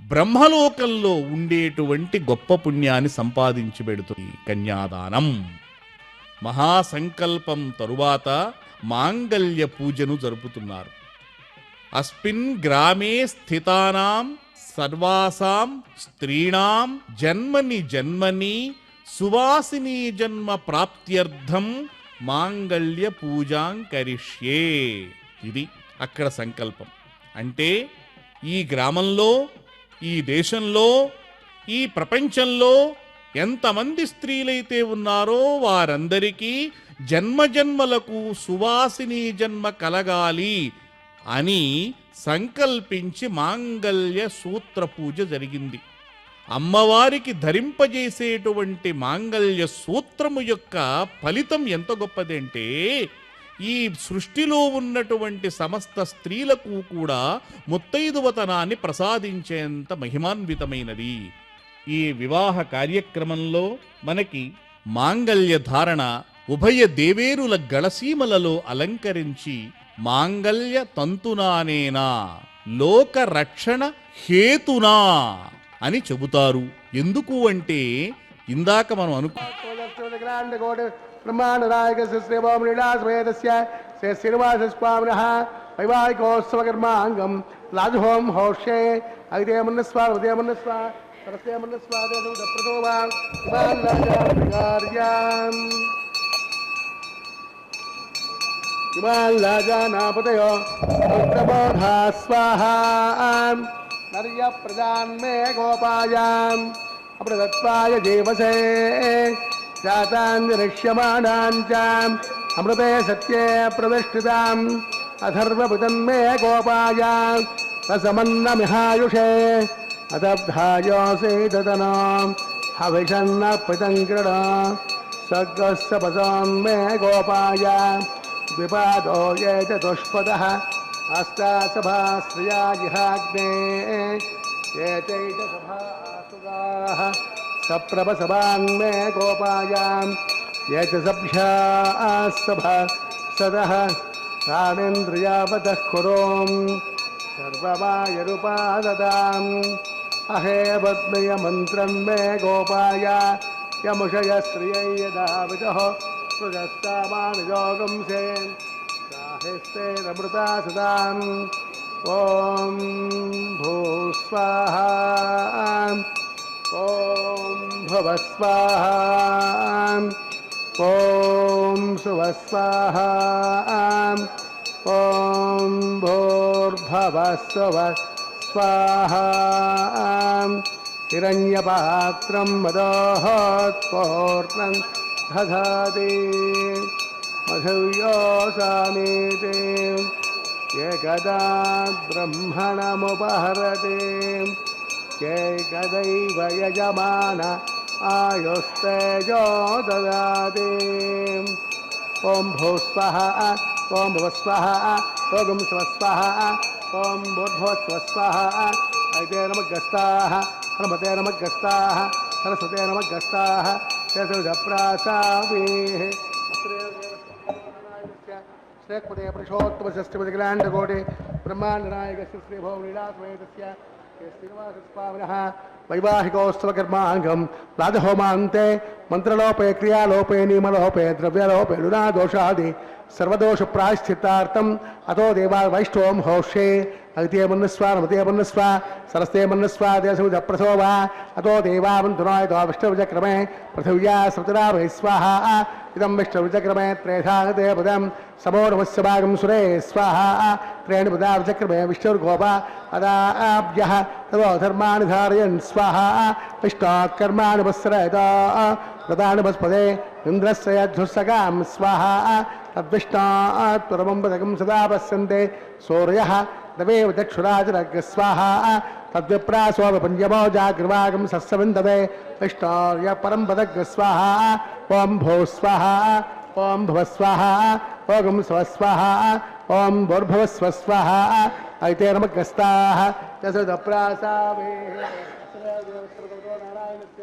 బ్రహ్మలోకంలో ఉండేటువంటి గొప్ప పుణ్యాన్ని సంపాదించి పెడుతుంది కన్యాదానం. మహాసంకల్పం తరువాత మాంగళ్య పూజను జరుపుతున్నారు. అస్మిన్ గ్రామే స్థితానాం సర్వాసాం స్త్రీణాం జన్మని జన్మని సువాసిని జన్మ ప్రాప్త్యర్థం మాంగళ్య పూజాం కరిష్యే. ఇది అక్కడ సంకల్పం. అంటే ఈ గ్రామంలో, ఈ దేశంలో, ఈ ప్రపంచంలో ఎంతమంది స్త్రీలైతే ఉన్నారో వారందరికీ జన్మజన్మలకు సువాసిని జన్మ కలగాలి అని సంకల్పించి మాంగళ్య సూత్ర పూజ జరిగింది. అమ్మవారికి ధరింపజేసేటువంటి మాంగళ్య సూత్రము యొక్క ఫలితం ఎంత గొప్పదంటే ఈ సృష్టిలో ఉన్నటువంటి సమస్త స్త్రీలకు కూడా ముత్తైదువతనాన్ని ప్రసాదించేంత మహిమాన్వితమైనది. ఈ వివాహ కార్యక్రమంలో మనకి మాంగళ్య ధారణ ఉభయ దేవేరుల గళసీమలలో అలంకరించి మాంగళ్య తంతునానేనా లోక రక్షణ హేతునా అని చెబుతారు. ఎందుకు అంటే ఇందాక మనం వైవాహికోత్సవకర్మాంగం లాజహోం హోషే ఐదేమన్నస్వా ఉదయమన్నస్వా ఇమాల్లాజానాపతయో మిత్రబోధా స్వాహా నర్య ప్రజాన్మే గోపాయాం అమృతత్వాయ జీవసే జాతాన్యరక్ష్యమాణాంచాం అమృతే సత్యే ప్రతిష్ఠితాం అథర్వపితన్మే గోపాయాం రసమన్నమిహాయుషే అదబ్ధాయోసేదనం హవిషన్న పితంకృణ సగ్గస్సపసాన్మే గోపాయాం ద్విపాదో ఏ చతుష్పదః అష్టాసభాశ్రయా జిహాగ్నే ఏ చైతసభాసుగాః సప్రభసభాన్మే గోపాయాం ఏ చ సభ్యాసభా సదః ప్రాణేంద్రియావతః కురోం సర్వమాయరుపాదదాం అహే పద్మయ మంత్రం మే గోపాయ యముషయ శ్రియై యదా విదః ప్రజస్తామానుజోగంసే సాహిస్తేరమృతా సదాం ఓం భూస్వాహా ఓం భువస్వాహా ఓం సువస్వాహా ఓం భూర్భవస్వ స్వాహా హిరణ్యపాత్రం మదోహోత్పూర్ణం దధాతి మధుయోసానీతే ఏకదా బ్రహ్మణముపహరతే ఏకదైవ యజమాన ఆయుస్తేజో దదాతి ఓం భూస్వః ఓం భువస్వః ఓం స్వస్వః ఓం భూర్భువస్వః ఐతే నమఃగస్తాః హనుమతే నమఃగస్తాః సరస్వతే నమఃగస్తాః శేషప్రాసావేః శ్రేక్పదే పురుషోత్తమశ్రేష్ఠపతిగ్రాండకోటి బ్రహ్మాండనాయకస్య శ్రీభౌలీలాస్వేదస్య శ్రీనివాసస్వామినः వైవాహికోత్సవకర్మాంగం రాజహోమాంతే మంత్రలోపే క్రియాలోపే నియమలోపే ద్రవ్యలోపే లునాదోషాది సర్వదోష ప్రాయశ్చిత్తార్థం అతో దేవా వైష్ణవం హోషే అగితే మన్నస్వా నమతే మన్నస్వా సరస్తే మన్నస్వా దేశముజ ప్రసోవా అతో దేవావంతునాయతో విష్ణువిజక్రమే పృథివ్యా సృతిరాభై స్వాహా ఇదం విష్ణువిజక్రమే త్రేధాగతే పదం సమో నమస్య భాగం సురే స్వాహా త్రేణి పదా విచక్రమే విష్ణుర్గోప అదాభ్యః తదో ధర్మాణి ధారయన్ స్వాహా విష్ణాత్ కర్మాణి వస్రయత ప్రదాని వస్పదే ఇంద్రస్యధ్వసగాం స్వాహా తద్విష్ణాత్ పరమం పదకం సదా పశ్యంతే సూర్యః దవేవ దక్షురాజరగ స్వాహా తద్విప్రాసోపంజమో జాగ్రవాగం సస్సవిందవే విష్ణార్య పరం పదగ స్వాహా ఓం భూ స్వాహా ఓం భువస్వాహా ఓం స్వస్వాహా ఓం భూర్భువస్వస్వాహా అయితే నమఃగస్తాః యశోదప్రాసావే నారాయణస్య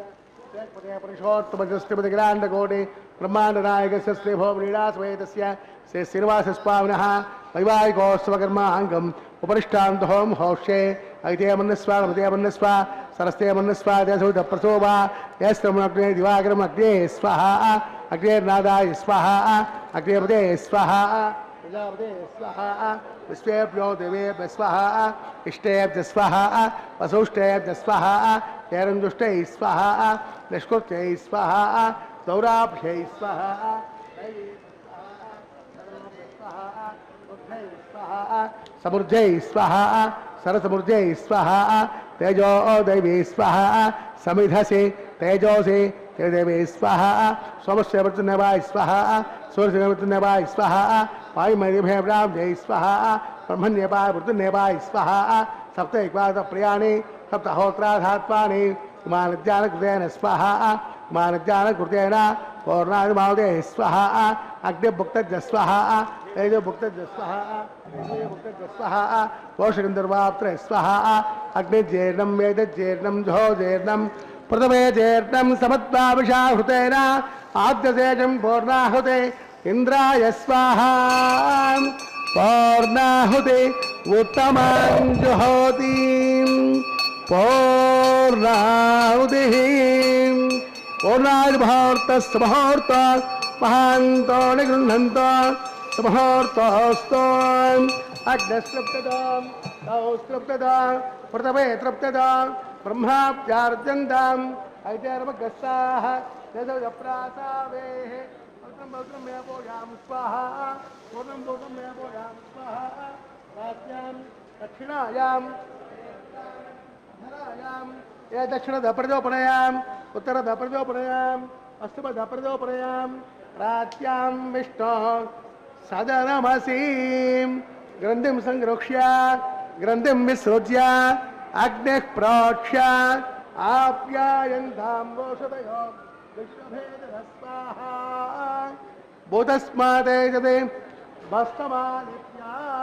पुरुषोत्तमजस्त्रिपतिग्राण्डकोटि ब्रह्माण्डनायकस्य श्रीभो व्रीडास्वैतस्य श्री श्रीनिवासस्वामिनः वैवाहिकोत्सवकर्माङ्गम् उपरिष्टान्तहोम हौष्ये ऐतेमन्नस्वा मृतेमन्नस्वा सरस्तेमन्नस्वा देशौदप्रसोवा यस्त्रमग्ने दिवाकरमग्ने स्वाहा अग्नेर्नादाय स्वाहा अग्नेपदे स्वाहा प्रजापते स्वाहा विश्वेभ्यो देवेभ्यः स्वाहा इष्टेभ्यः स्वाहा वसुष्टेभ्यः स्वाहा कैरञ्जुष्टै स्वाहा निष्कृत्यै स्वाहा दौराभ्यै स्वाहा समृद्धै स्वाहा सरसमृद्धै स्वाहा तेजो दैवी स्वाहा समिधसे तेजोसे ते देवी स्वाहा सोमस्य मृत्युन्नवाय स्वाहा सूर्यस्य मृत्युन्नवाय स्वाहा वायुमयिभ्य ब्राह्मणे स्वाहा ब्रह्मण्यपाय मृत्युन्नवाय स्वाहा सप्तैक्वाद प्रियाणि सप्तहोत्राधात्मानि मानज्ञानकृतेन स्वाहा मानज्ञानकृतेन पौर्णादिमावदे स्वाहा अग्निभुक्तज स्वाहा तेजोभुक्तज स्वाहा तेजोभुक्तज स्वाहा पोषगन्धर्वाप्त्र स्वाहा अग्निजीर्णं वेदजीर्णं जोजीर्णं प्रथमे जीर्णं समत्वाभिषाहृतेन आद्यशेषं पूर्णाहुते इन्द्राय स्वाहा पूर्णाहुते उत्तमं जुहोति पूर्णाहुतिः पूर्णाद्मुहूर्तस्मुहूर्त महान्तो निगृह्णन्तो सुमुहूर्तोऽस्तु अग्नस्तृप्तदां तौस्तृप्तदां प्रथमे तृप्तदां ब्रह्माप्यार्जन्ताम् ऐतेर्मगस्साः यदप्रासावेः पूर्णं भौतं मे भूयां स्वाहा पूर्णं भौतं मे भूयां स्वाहा राज्ञां दक्षिणायां ये दक्षिणदप्रजोपनयाम् उत्तरदप्रजोपनयाम् अस्तुपदप्रजोपनयाम् राज्ञां विष्णो सदनमसीं ग्रन्थिं संगृह्य ग्रन्थिं विसृज्य अग्निः प्रोक्ष्य आप्यायन्तां रोषधयो विश्वभेदः स्वाहा भूतस्मादेजते भस्ममानित्याम्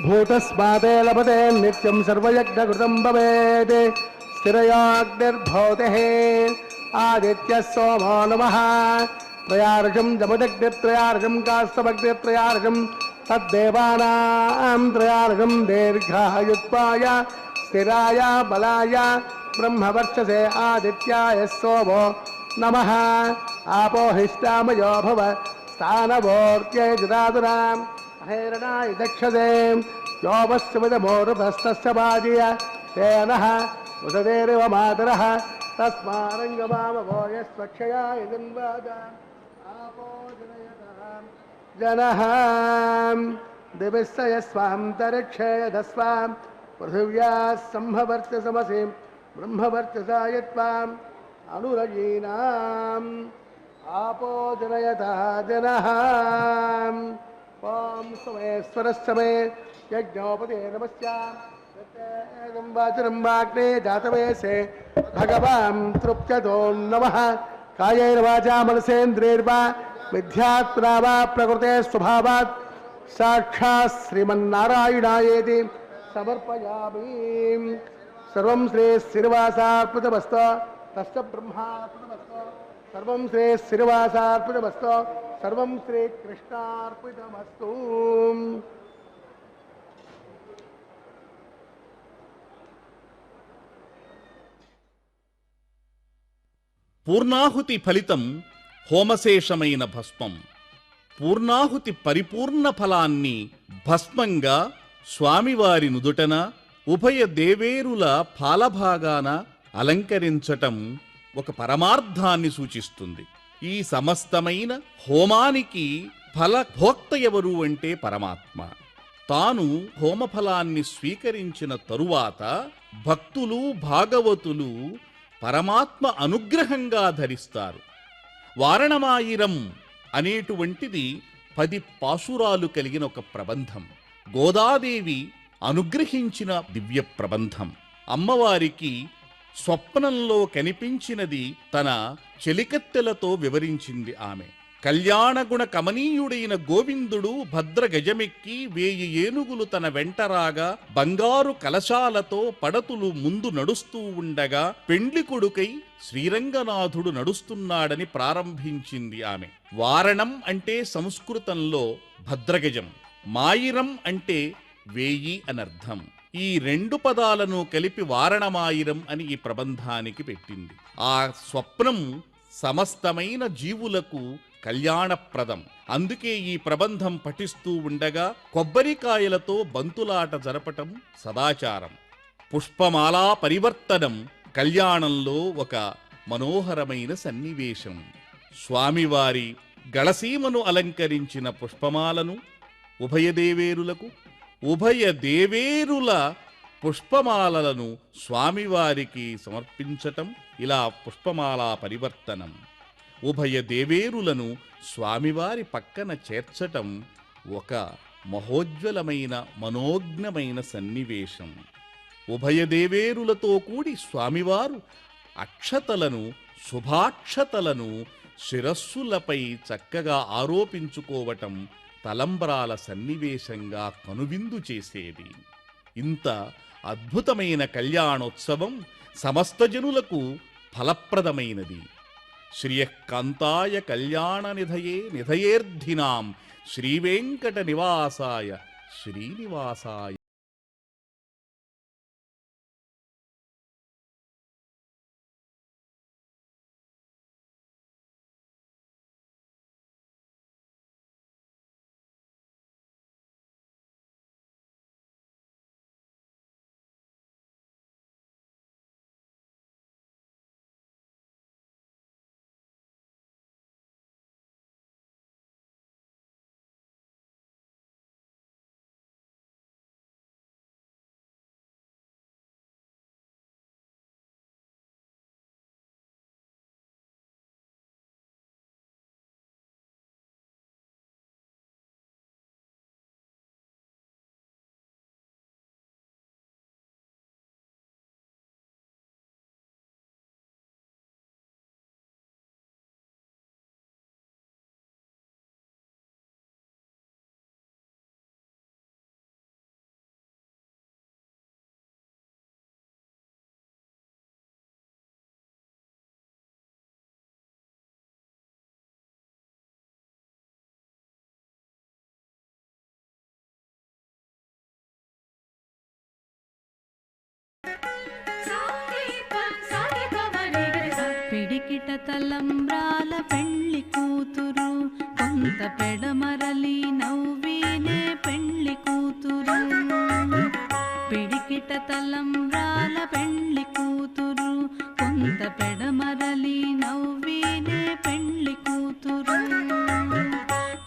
भूतस्माते लभते नित्यं सर्वयज्ञकृतं भवेत् स्थिरयाग्निर्भूतेः आदित्यः सोमो नमः त्रयार्षं जमदग्नित्रयार्षं कास्तमग्नित्रयार्षं तद्देवानां त्रयार्षं दीर्घायुत्वाय स्थिराय बलाय ब्रह्मवर्चसे आदित्याय सोमो नमः आपोहिष्टामयो भव स्थानवोर्त्यै जदातुराम् हेरणाय दक्षसे योपस्यमिदमोरुभस्तस्य बाजीय तेनः उददेरिव मातरः तस्मारङ्गमामभो यस्वक्षयाय जन्वाद आपो जनः दिविस्य यस्वान्तरिक्षे यधस्वां पृथिव्याः सम्भवर्त्यसमसि ब्रह्मवर्चसा यत्त्वाम् अनुरयीनाम् आपो जनयतः जनः ओम सोमेश्वरस्समे यज्ञोपदे नमस्यां वाचनं वाग्ने जातवेसे भगवान् तृप्यतो नमः कायेन वाचा मनसेन्द्रियैर्वा मिथ्यात्मना वा प्रकृते स्वभावात् साक्षात् श्रीमन्नारायणायेति समर्पयामि सर्वं श्री श्रीनिवासार्पितमस्तु तस्य ब्रह्मार्पितमस्तु सर्वं श्री श्रीनिवासार्पितमस्तु सर्वं श्री कृष्णार्पितमस्तु పూర్ణాహుతి ఫలితం హోమశేషమైన భస్మం. పూర్ణాహుతి పరిపూర్ణ ఫలాన్ని భస్మంగా స్వామివారి నుదుటన ఉభయ దేవేరుల పాలభాగాన అలంకరించటం ఒక పరమార్థాన్ని సూచిస్తుంది. ఈ సమస్తమైన హోమానికి ఫలభోక్త ఎవరు అంటే పరమాత్మ. తాను హోమఫలాన్ని స్వీకరించిన తరువాత భక్తులు భాగవతులు పరమాత్మ అనుగ్రహంగా ధరిస్తారు. వారణమాయిరం అనేటువంటిది 10 పాశురాలు కలిగిన ఒక ప్రబంధం. గోదాదేవి అనుగ్రహించిన దివ్య ప్రబంధం. అమ్మవారికి స్వప్నంలో కనిపించినది తన చెలికత్తెలతో వివరించింది ఆమె. కళ్యాణగుణ కమనీయుడైన గోవిందుడు భద్ర గజమెక్కి 1000 ఏనుగులు తన వెంటరాగా బంగారు కలశాలతో పడతులు ముందు నడుస్తూ ఉండగా పెండ్లి కొడుకై శ్రీరంగనాథుడు నడుస్తున్నాడని ప్రారంభించింది ఆమె. వారణం అంటే సంస్కృతంలో భద్రగజం, మాయిరం అంటే 1000 అనర్థం. ఈ 2 పదాలను కలిపి వారణమాయిరం అని ఈ ప్రబంధానికి పెట్టింది. ఆ స్వప్నం సమస్తమైన జీవులకు కళ్యాణప్రదం. అందుకే ఈ ప్రబంధం పఠిస్తూ ఉండగా కొబ్బరికాయలతో బంతులాట జరపటం సదాచారం. పుష్పమాలా పరివర్తనం కళ్యాణంలో ఒక మనోహరమైన సన్నివేశం. స్వామివారి గళసీమను అలంకరించిన పుష్పమాలను ఉభయదేవేరులకు, ఉభయదేవేరుల పుష్పమాలలను స్వామివారికి సమర్పించటం ఇలా పుష్పమాలా పరివర్తనం. ఉభయ దేవేరులను స్వామివారి పక్కన చేర్చటం ఒక మహోజ్వలమైన మనోజ్ఞమైన సన్నివేశం. ఉభయ దేవేరులతో కూడి స్వామివారు అక్షతలను, శుభాక్షతలను శిరస్సులపై చక్కగా ఆరోపించుకోవటం తలంబ్రాల సన్నివేశంగా కనువిందు చేసేది. ఇంత అద్భుతమైన కళ్యాణోత్సవం సమస్త జనులకు ఫలప్రదమైనది. శ్రియఃకాంతాయ కళ్యాణనిధయే నిధయేర్ధినాం శ్రీవేంకట నివాసాయ శ్రీనివాసాయ. పిడికిట తలంబ్రాల పెళ్లి కూతురు, కొంత పెడమరలి నవ్వినే పెళ్లి కూతురు. పిడికిట తలంబ్రాల పెళ్లి కూతురు, కొంత పెడమరలి నవ్వినే పెళ్లి కూతురు.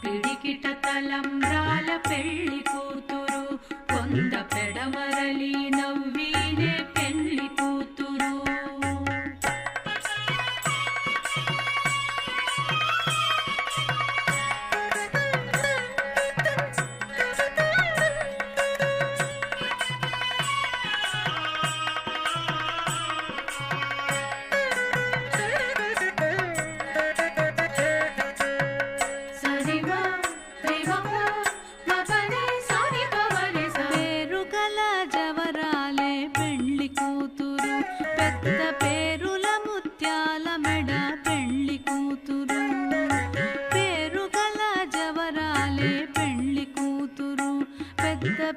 పిడికిట తలంబ్రాల పెళ్లి కూతురు, కొంత పెడమరలి నవ్వినే పెళ్లి కూతురు.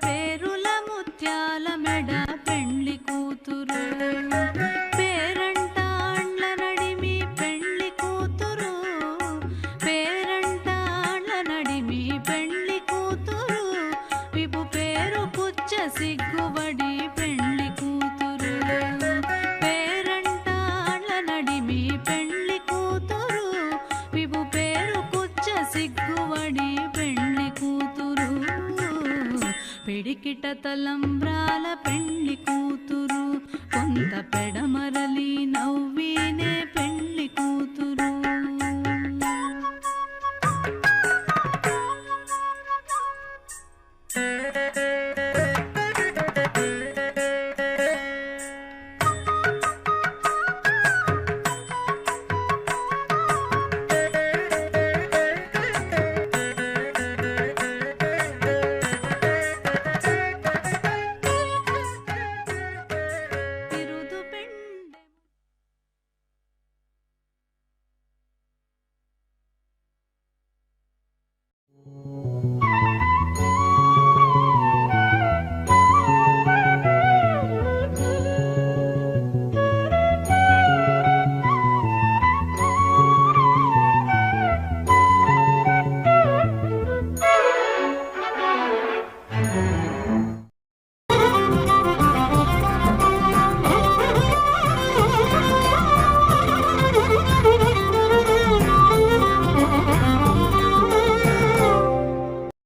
పేరుల ముత్యాల మెడ పెళ్లి కూతురు. పేరంటాండ్ల నడిమి పెళ్లి కూతురు, పేరంటాండ్ల నడిమి పెళ్లి కూతురు. విపు పేరు పుచ్చ సిగ్గుబడి పెళ్లి కూతురు. పేరంటాండ్ల నడిమి పెళ్లి కూతురు, విపు పేరు పుచ్చ సిగ్గుబడి పెళ్లి కూతురు. పిడికిట తలంబ్రాల పెళ్లి కూతురు, కొంత పెడమరలి నవ్వినే పెళ్లి కూతురు.